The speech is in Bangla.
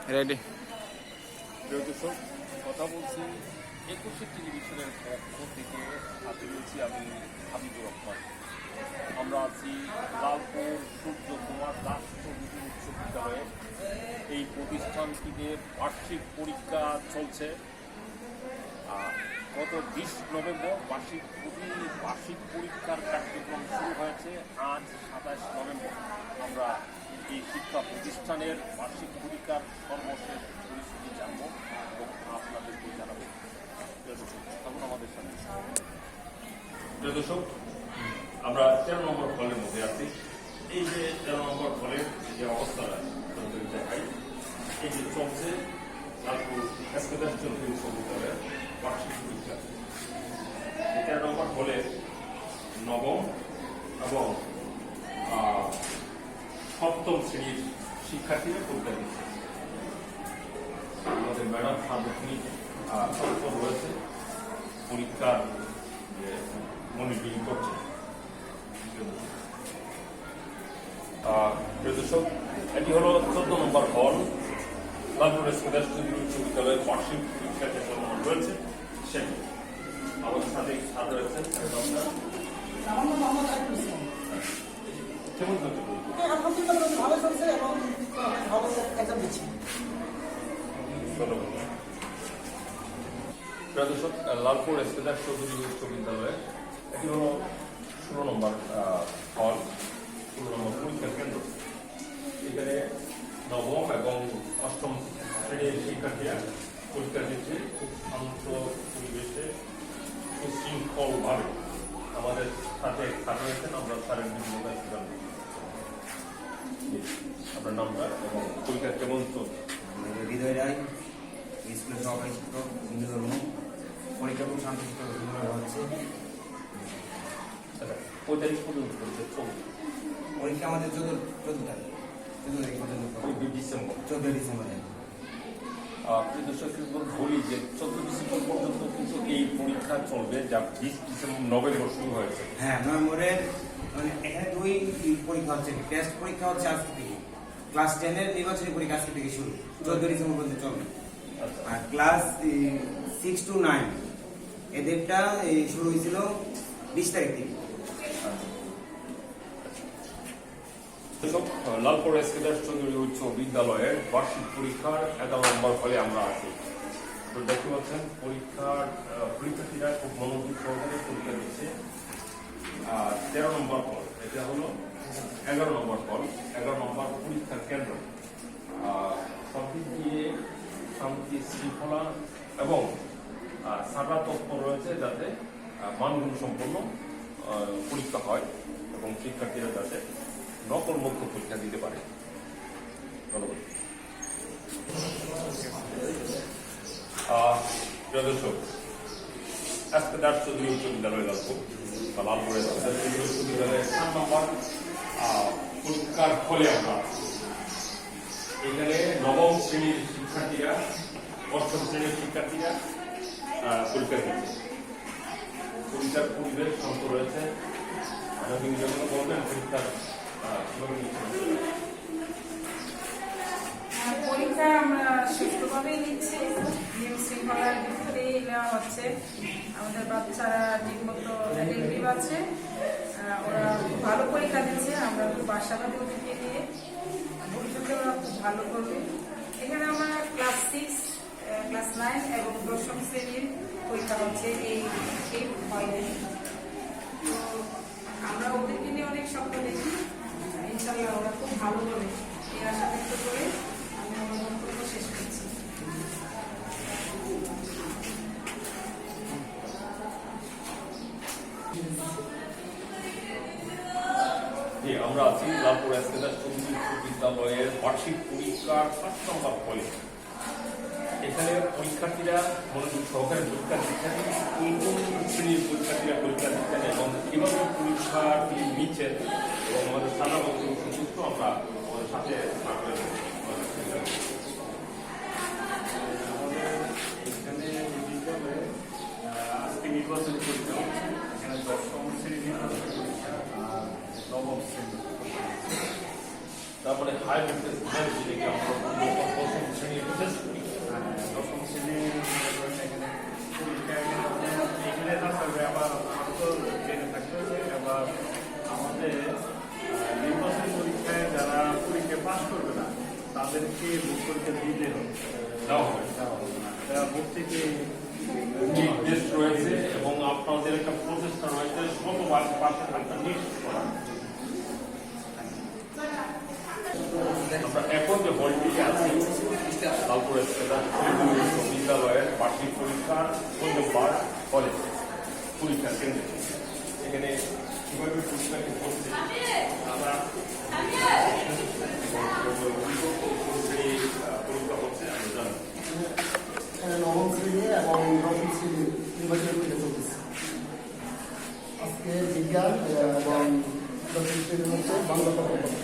রেডি। প্রিয় দর্শক, কথা বলছি 21 টেলিভিশনের পক্ষ থেকে। হাতে রয়েছি আমি হাবিবুর রহমান। আমরা আছি লালপুর সূর্যকুমার রাষ্ট্রবিধি উচ্চ বিদ্যালয়ে। এই প্রতিষ্ঠানটিতে বার্ষিক পরীক্ষা চলছে। গত 20 নভেম্বর বার্ষিক পরীক্ষার কার্যক্রম শুরু হয়েছে। আজ 27 নভেম্বর আমরা এই শিক্ষা প্রতিষ্ঠানের বার্ষিক পরীক্ষার সর্বশেষ পরিস্থিতি জানবো এবং আপনাদেরকে জানাবো। তখন আমাদের সাথে প্রিয় দর্শক, আমরা 13 নম্বর হলের মধ্যে আছি। এই যে 13 নম্বর হলের যে অবস্থাটা দেখাই, এই যে চলছে লালপুর এসকেদার চৌধুরী বিশ্ববিদ্যালয়ের বার্ষিক পরীক্ষা। 13 নম্বর হলে নবম এবং সপ্তম শ্রেণীর শিক্ষার্থীরা পরীক্ষা দিচ্ছে। আমাদের ম্যাডাম সার্বক্ষণিক তৎপর রয়েছে, পরীক্ষার মনিটরিং করছে। প্রিয় দর্শক, এটি হলো 14 নম্বর হল, লালপুর এসকেদার চৌধুরী বিশ্ববিদ্যালয়ের বার্ষিক পরীক্ষা যে চলমান রয়েছে সেটি। আমাদের সাথে সাথে রয়েছেন কেমন চলছে? ভালো চলছে এবং ভালো এক্সাম দিচ্ছি। দর্শক, লালপুর এসকেদার চৌধুরী উচ্চ বিদ্যালয়ে এটি হল 16 নম্বর হল, 16 নম্বর পরীক্ষা কেন্দ্র। এখানে নবম এবং অষ্টম শ্রেণীর শিক্ষার্থীরা পরীক্ষা দিচ্ছে খুব শান্ত পরিবেশে, সুশৃঙ্খল ভাবে। আমাদের সাথে সাথে রয়েছেন আমরা স্যারের বিভিন্ন দায়িত্ব জানবো। আপনার নামটা এবং পরীক্ষা কেমন চলছে? হৃদয় রায়, স্কুলের সহকারী শিক্ষক, হিন্দু ধর্ম। পরীক্ষা খুব শান্তিপূর্ণ হচ্ছে। 45 পর্যন্ত পরীক্ষা চলছে। পরীক্ষা আমাদের 14 তারিখ পর্যন্ত, 14 ডিসেম্বর। বলি যে 14 ডিসেম্বর পর্যন্ত কিন্তু এই পরীক্ষা চলবে, যা 20 নভেম্বর শুরু হয়েছে। হ্যাঁ, নভেম্বরের মানে এখানে 2 পরীক্ষা হচ্ছে। টেস্ট পরীক্ষা হচ্ছে আজ থেকে, ক্লাস 10-এর নির্বাচনী পরীক্ষা আজকে থেকে শুরু, 14 ডিসেম্বর পর্যন্ত চলবে। আর ক্লাস 6 to 9 এদেরটা শুরু হয়েছিল 20 তারিখ থেকে। লালপুর এসকেদার চৌধুরী উচ্চ বিদ্যালয়ের বার্ষিক পরীক্ষার 11 নম্বর হলে আমরা আছি। তো দেখতে পাচ্ছেন পরীক্ষার্থীরা খুব মনোযোগ সহকারে পরীক্ষা দিচ্ছে। 13 নম্বর হল, এটা হলো 11 নম্বর হল, 11 নম্বর পরীক্ষার কেন্দ্র। সবদিক দিয়ে শান্তি শৃঙ্খলা এবং সারা তৎপর রয়েছে যাতে মানগুণ সম্পন্ন পরীক্ষা হয় এবং শিক্ষার্থীরা যাতে নকল মুক্ত পরীক্ষা দিতে পারে। ধন্যবাদ। প্রিয় দর্শক, এসকেদার চৌধুরী উচ্চ বিদ্যালয় লালপুর বা লালপুর এসকেদার চৌধুরী উচ্চ বিদ্যালয়ের 4 নম্বর পরীক্ষার ফলে আমরা এখানে নবম শ্রেণীর শিক্ষার্থীরা, অষ্টম শ্রেণীর শিক্ষার্থীরা পরীক্ষা দিচ্ছে। পরীক্ষার পরিবেশ শান্ত রয়েছে। বলবেন পরীক্ষার পরীক্ষা আমরা সুষ্ঠুভাবেই নিচ্ছি, নিয়ম শৃঙ্খলার ভিতরেই নেওয়া হচ্ছে। আমাদের বাচ্চারা ঠিকমতো অ্যাটেন্টিভ আছে, ওরা খুব ভালো পরীক্ষা দিচ্ছে। আমরা খুব আশাবাদী ওদেরকে নিয়ে, ভবিষ্যতে ওরা খুব ভালো করবে। এখানে আমার ক্লাস 6, ক্লাস 9 এবং 10ম শ্রেণীর পরীক্ষা হচ্ছে এই হলে। তো আমরা ওদেরকে নিয়ে অনেক স্বপ্ন দেখি, ইনশাল্লাহ ওরা খুব ভালো করে, এই আশা ব্যক্ত করে আমি আমার বক্তব্য শেষ করছি। আমরা আছি লালপুর এসকেদার চৌধুরী বিদ্যালয়ের বার্ষিক পরীক্ষার 5 নম্বর হলে। এখানে পরীক্ষার্থীরা মনোযোগ সহকারে পরীক্ষা দিচ্ছেন। কোন শ্রেণীর পরীক্ষার্থীরা পরীক্ষা দিচ্ছেন এবং কিভাবে পরীক্ষাটি নিচ্ছেন এবং আমাদের সারা বক্তব্য সন্তুষ্ট আমরা আমাদের সাথে থাকবেন। এখানে বিদ্যালয়ে আজকে নির্বাচনী পরীক্ষা হচ্ছে। এখানে 10ম শ্রেণীর নির্বাচনী পরীক্ষা আর 9ম শ্রেণীর। তারপরে হাই ভোল্টেজ যেটাকে আমরা 5ম শ্রেণীর বোর্ডকে বোর্ড পরীক্ষা দিতে হবে দেওয়া হবে। তারা বোর্ড থেকে নির্দেশ রয়েছে এবং আপনাদের একটা প্রচেষ্টা রয়েছে শতভাগ পাশে থাকতে নিশ্চিত করা। আমরা এখন যে হলটিতে আছি তারপরে বিশ্ববিদ্যালয়ের বার্ষিক পরীক্ষার ১৪ নম্বর কলেজ পরীক্ষা কেন্দ্রে এখানে কিভাবে পরীক্ষাটি করছে আমরা পরীক্ষা হচ্ছে আমি জানি। নবম শ্রেণী এবং দশম শ্রেণী নির্বাচনী পরীক্ষা চলতেছে। আজকে বিজ্ঞান এবং দশম শ্রেণী হচ্ছে বাংলা প্রকল্প।